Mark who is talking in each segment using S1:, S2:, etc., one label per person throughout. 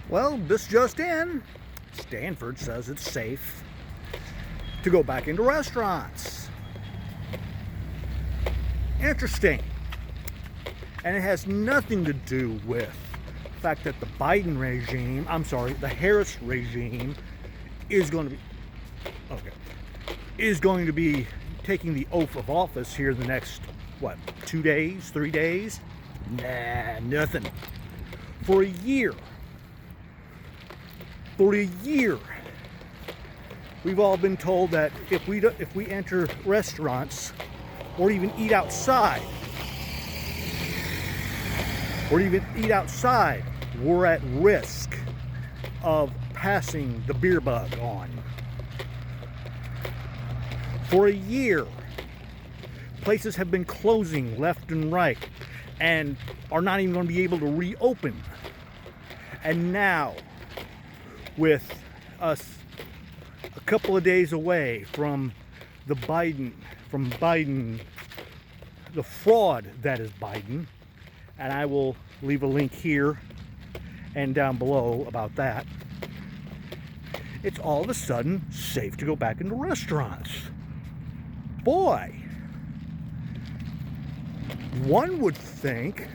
S1: Well, this just in. Stanford says it's safe to go back into restaurants. Interesting. And it has nothing to do with the fact that the the Harris regime is going to be taking the oath of office here in the next, 2 days, 3 days? Nah, nothing. For a year, we've all been told that if we enter restaurants or even eat outside, we're at risk of passing the beer bug on. For a year, places have been closing left and right and are not even going to be able to reopen. And now, with us a couple of days away from the fraud that is Biden, and I will leave a link here and down below about that, it's all of a sudden safe to go back into restaurants. Boy, one would think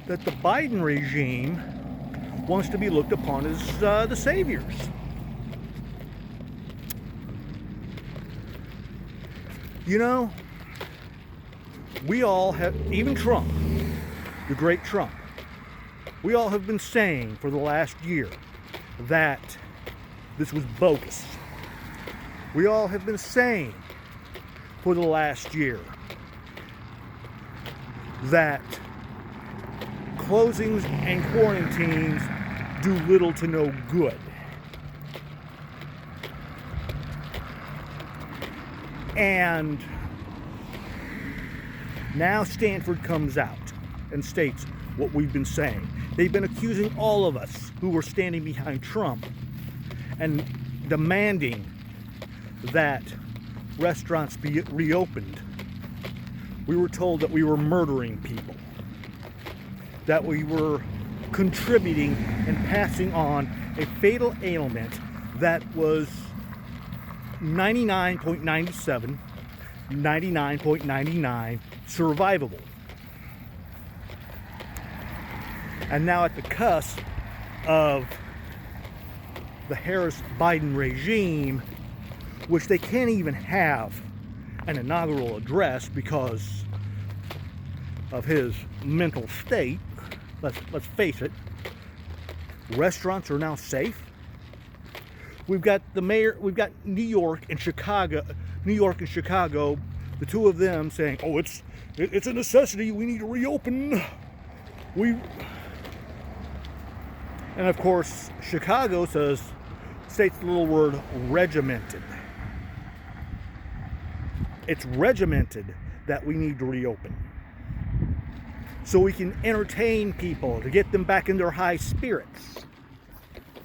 S1: that the Biden regime wants to be looked upon as the saviors. You know, we all have, even Trump, the great Trump, we all have been saying for the last year that this was bogus. We all have been saying for the last year that closings and quarantines do little to no good. And now Stanford comes out and states what we've been saying. They've been accusing all of us who were standing behind Trump and demanding that restaurants be reopened. We were told that we were murdering people, that we were contributing and passing on a fatal ailment that was 99.97, 99.99 survivable. And now at the cusp of the Harris-Biden regime, which they can't even have an inaugural address because of his mental state. Let's face it. Restaurants are now safe. We've got New York and Chicago, the two of them saying, "Oh, it's a necessity. We need to reopen." And of course, Chicago states the little word regimented. It's regimented that we need to reopen, so we can entertain people, to get them back in their high spirits.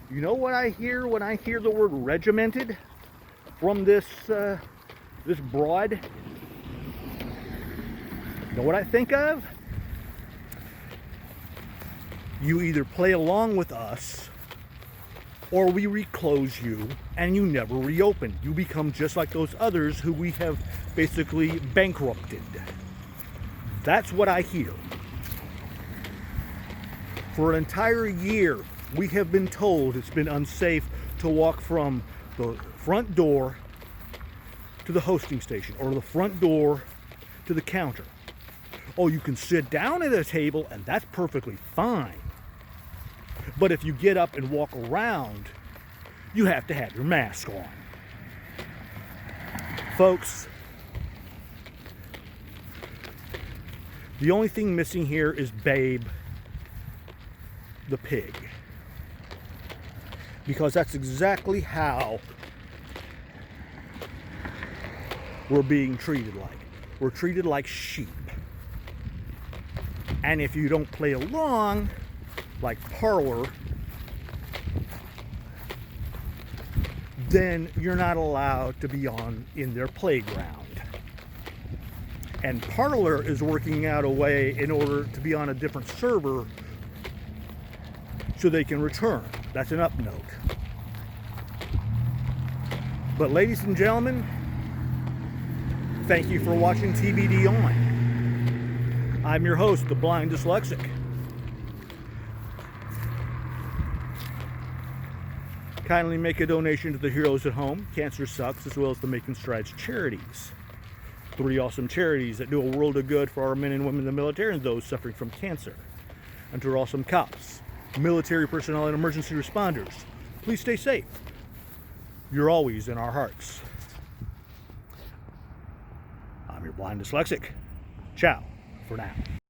S1: You know what I hear when I hear the word regimented from this broad? You know what I think of? You either play along with us, or we reclose you and you never reopen. You become just like those others who we have basically bankrupted. That's what I hear. For an entire year, we have been told it's been unsafe to walk from the front door to the hosting station or the front door to the counter. Oh, you can sit down at a table and that's perfectly fine. But if you get up and walk around, you have to have your mask on. Folks, the only thing missing here is Babe the pig. Because that's exactly how we're being treated like. We're treated like sheep. And if you don't play along, like Parlor, then you're not allowed to be in their playground. And Parlor is working out a way in order to be on a different server so they can return. That's an up note. But ladies and gentlemen, thank you for watching TBD On. I'm your host, the Blind Dyslexic. Kindly make a donation to the Heroes at Home, Cancer Sucks, as well as the Making Strides charities. 3 awesome charities that do a world of good for our men and women in the military and those suffering from cancer. And to our awesome cops, military personnel, and emergency responders, please stay safe. You're always in our hearts. I'm your Blind Dyslexic. Ciao for now.